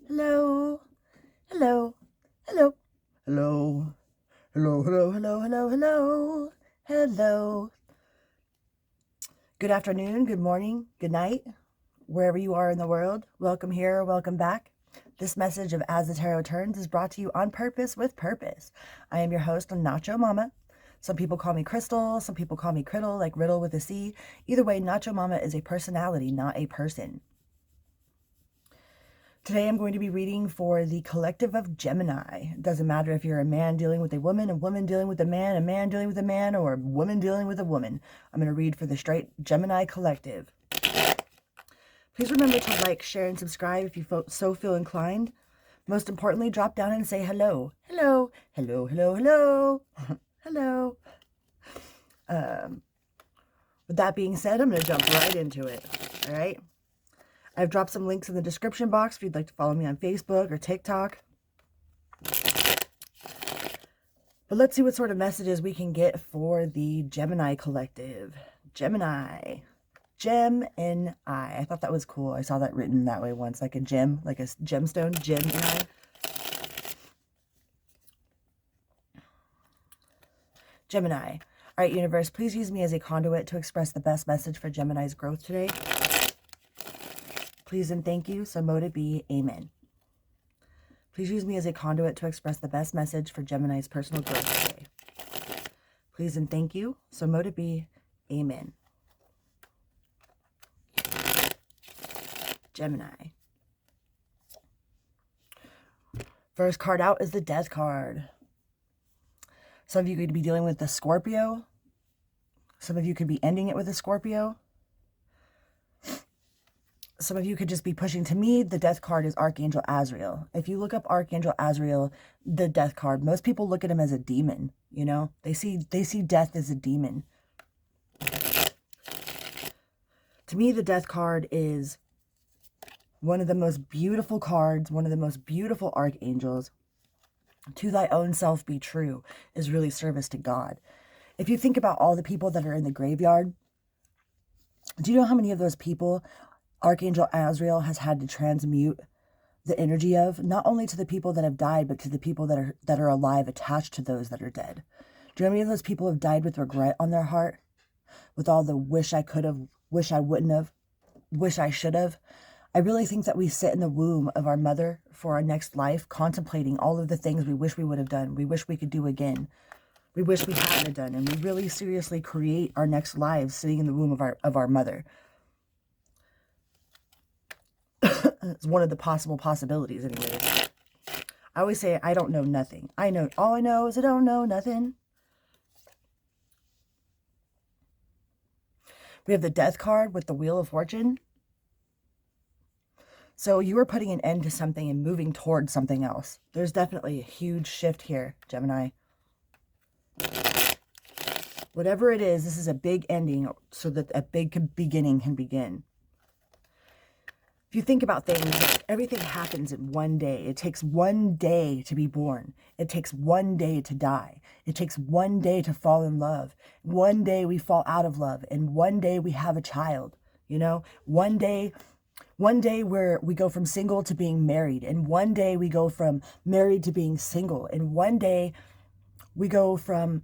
Hello, hello, hello, hello, hello, hello, hello, hello, hello, hello. Good afternoon, good morning, good night, wherever you are in the world. Welcome here, welcome back. This message of As the Tarot Turns is brought to you on purpose with purpose. I am your host, Nacho Mama. Some people call me Crystal, some people call me Criddle, like Riddle with a C. Either way, Nacho Mama is a personality, not a person. Today I'm going to be reading for the collective of Gemini. It doesn't matter if you're a man dealing with a woman dealing with a man dealing with a man, or a woman dealing with a woman. I'm going to read for the straight Gemini collective. Please remember to like, share, and subscribe if you so feel inclined. Most importantly, drop down and say hello. Hello, hello, hello, hello, hello. With that being said, I'm going to jump right into it. All right. I've dropped some links in the description box if you'd like to follow me on Facebook or TikTok. But let's see what sort of messages we can get for the Gemini collective. Gemini. Gemini. I thought that was cool. I saw that written that way once, like a gem, like a gemstone. Gemini. Gemini. All right, universe, please use me as a conduit to express the best message for Gemini's growth today. Please and thank you, so mote it be. Amen. Please use me as a conduit to express the best message for Gemini's personal growth today. Please and thank you, so mote it be. Amen. Gemini. First card out is the Death card. Some of you could be dealing with the Scorpio. Some of you could be ending it with a Scorpio. Some of you could just be pushing. To me, the Death card is Archangel Azrael. If you look up Archangel Azrael, the Death card, most people look at him as a demon, you know? They see death as a demon. To me, the Death card is one of the most beautiful cards, one of the most beautiful archangels. To thy own self be true is really service to God. If you think about all the people that are in the graveyard, do you know how many of those people Archangel Azrael has had to transmute the energy of? Not only to the people that have died, but to the people that are alive, attached to those that are dead. Do you know how many of those people have died with regret on their heart? With all the wish I could have, wish I wouldn't have, wish I should have. I really think that we sit in the womb of our mother for our next life, contemplating all of the things we wish we would have done, we wish we could do again, we wish we hadn't done, and we really seriously create our next lives sitting in the womb of our mother. It's one of the possible possibilities, anyways. I always say I don't know nothing. All I know is I don't know nothing. We have the Death card with the Wheel of Fortune. So you are putting an end to something and moving towards something else. There's definitely a huge shift here, Gemini. Whatever it is, this is a big ending so that a big beginning can begin. If you think about things, like everything happens in one day. It takes one day to be born. It takes one day to die. It takes one day to fall in love. One day we fall out of love. And one day we have a child. You know, one day where we go from single to being married. And one day we go from married to being single. And one day we go from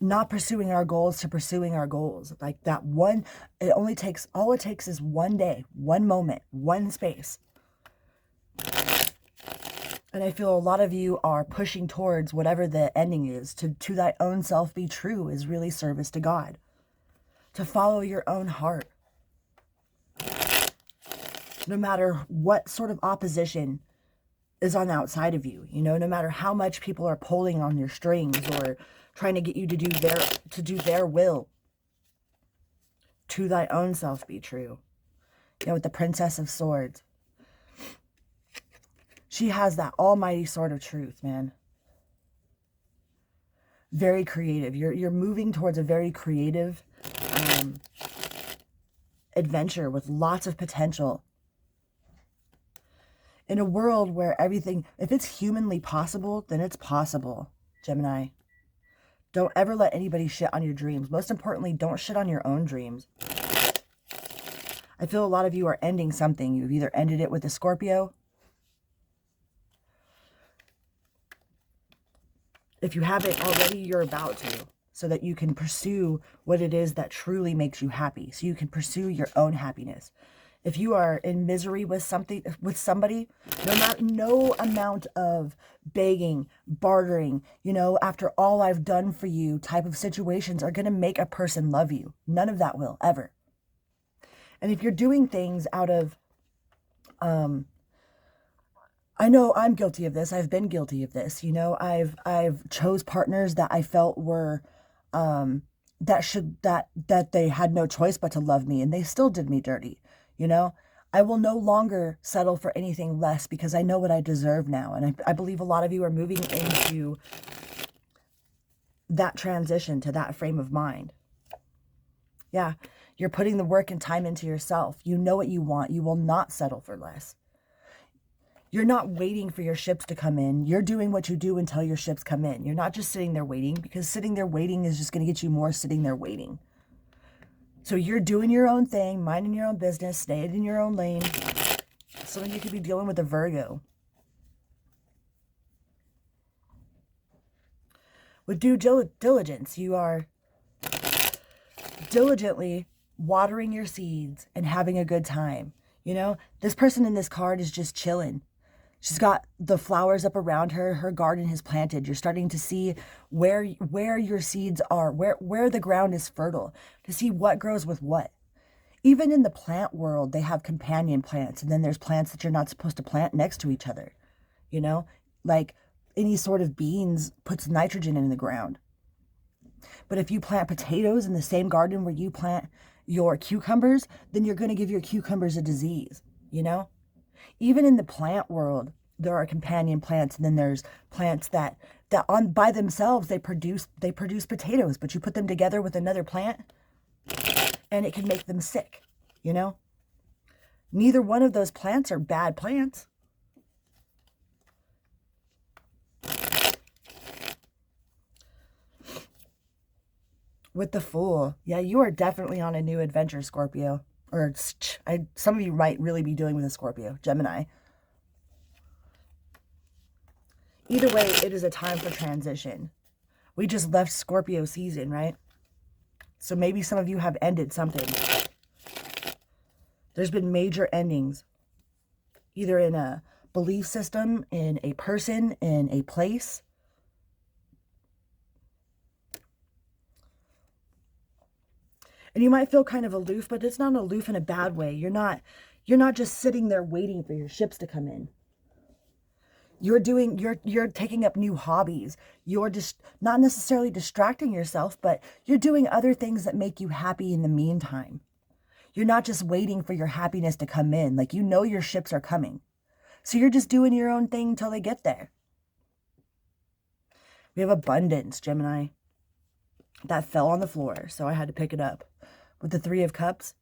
not pursuing our goals to pursuing our goals. Like that one, all it takes is one day, one moment, one space. And I feel a lot of you are pushing towards whatever the ending is. To thy own self be true is really service to God. To follow your own heart. No matter what sort of opposition is on the outside of you, you know, no matter how much people are pulling on your strings or trying to get you to do their will. To thy own self be true. You know, with the Princess of Swords. She has that almighty sword of truth, man. Very creative. You're moving towards a very creative adventure with lots of potential. In a world where everything, if it's humanly possible, then it's possible, Gemini. Don't ever let anybody shit on your dreams. Most importantly, don't shit on your own dreams. I feel a lot of you are ending something. You've either ended it with a Scorpio. If you haven't already, you're about to, so that you can pursue what it is that truly makes you happy. So you can pursue your own happiness. If you are in misery with somebody, no amount of begging, bartering, after all I've done for you type of situations are going to make a person love you. None of that will, ever. And if you're doing things out of, I know I'm guilty of this. I've been guilty of this. I've chose partners that I felt were, that they had no choice but to love me, and they still did me dirty. I will no longer settle for anything less because I know what I deserve now. And I believe a lot of you are moving into that transition to that frame of mind. Yeah, you're putting the work and time into yourself. You know what you want. You will not settle for less. You're not waiting for your ships to come in. You're doing what you do until your ships come in. You're not just sitting there waiting, because sitting there waiting is just going to get you more sitting there waiting. So you're doing your own thing, minding your own business, staying in your own lane. Some of you could be dealing with a Virgo. With due diligence, you are diligently watering your seeds and having a good time. This person in this card is just chilling. She's got the flowers up around her. Her garden is planted. You're starting to see where your seeds are, where the ground is fertile, to see what grows with what. Even in the plant world, they have companion plants, and then there's plants that you're not supposed to plant next to each other. Like any sort of beans puts nitrogen in the ground. But if you plant potatoes in the same garden where you plant your cucumbers, then you're going to give your cucumbers a disease, Even in the plant world, there are companion plants, and then there's plants that on by themselves they produce potatoes, but you put them together with another plant and it can make them sick, Neither one of those plants are bad plants. With the Fool, yeah, you are definitely on a new adventure, Scorpio. Or some of you might really be dealing with a Scorpio, Gemini. Either way, it is a time for transition. We just left Scorpio season, right? So maybe some of you have ended something. There's been major endings, either in a belief system, in a person, in a place. And you might feel kind of aloof, but it's not aloof in a bad way. You're not just sitting there waiting for your ships to come in. You're taking up new hobbies. You're just not necessarily distracting yourself, but you're doing other things that make you happy in the meantime. You're not just waiting for your happiness to come in. Like, your ships are coming. So you're just doing your own thing until they get there. We have abundance, Gemini. That fell on the floor, so I had to pick it up. With the Three of Cups,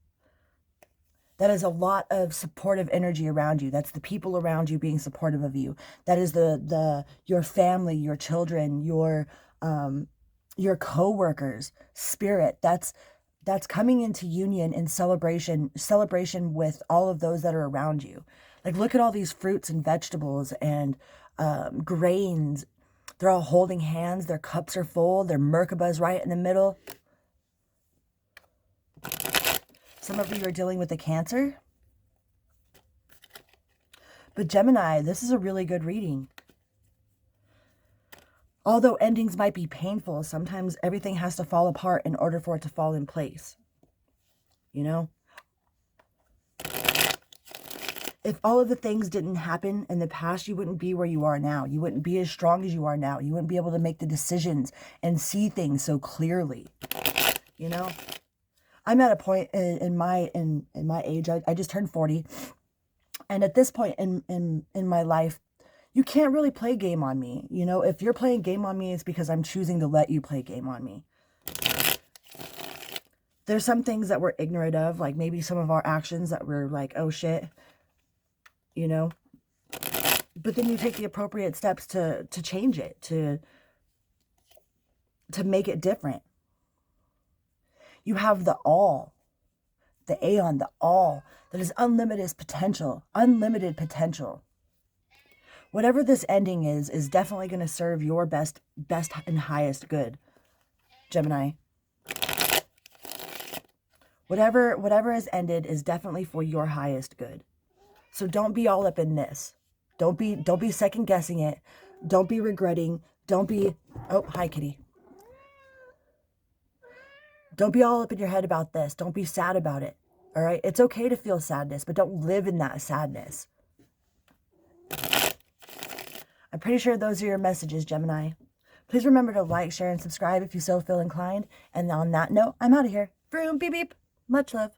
that is a lot of supportive energy around you. That's the people around you being supportive of you. That is your family, your children, your co-workers, spirit. That's coming into union and celebration with all of those that are around you. Like, look at all these fruits and vegetables and grains. They're all holding hands. Their cups are full. Their Merkaba's right in the middle. Some of you are dealing with a Cancer. But Gemini, this is a really good reading. Although endings might be painful, sometimes everything has to fall apart in order for it to fall in place. If all of the things didn't happen in the past, you wouldn't be where you are now. You wouldn't be as strong as you are now. You wouldn't be able to make the decisions and see things so clearly. I'm at a point in my age. I just turned 40, and at this point in my life, you can't really play game on me. If you're playing game on me, it's because I'm choosing to let you play game on me. There's some things that we're ignorant of, like maybe some of our actions that we're like, oh shit, But then you take the appropriate steps to change it, to make it different. You have the all. the aeon, the all, that is unlimited potential, unlimited potential. Whatever this ending is definitely going to serve your best and highest good, Gemini. Whatever has ended is definitely for your highest good. So don't be all up in this. Don't be second guessing it. Don't be regretting. Don't be, oh, hi kitty. Don't be all up in your head about this. Don't be sad about it. All right? It's okay to feel sadness, but don't live in that sadness. I'm pretty sure those are your messages, Gemini. Please remember to like, share, and subscribe if you so feel inclined. And on that note, I'm out of here. Vroom, beep, beep. Much love.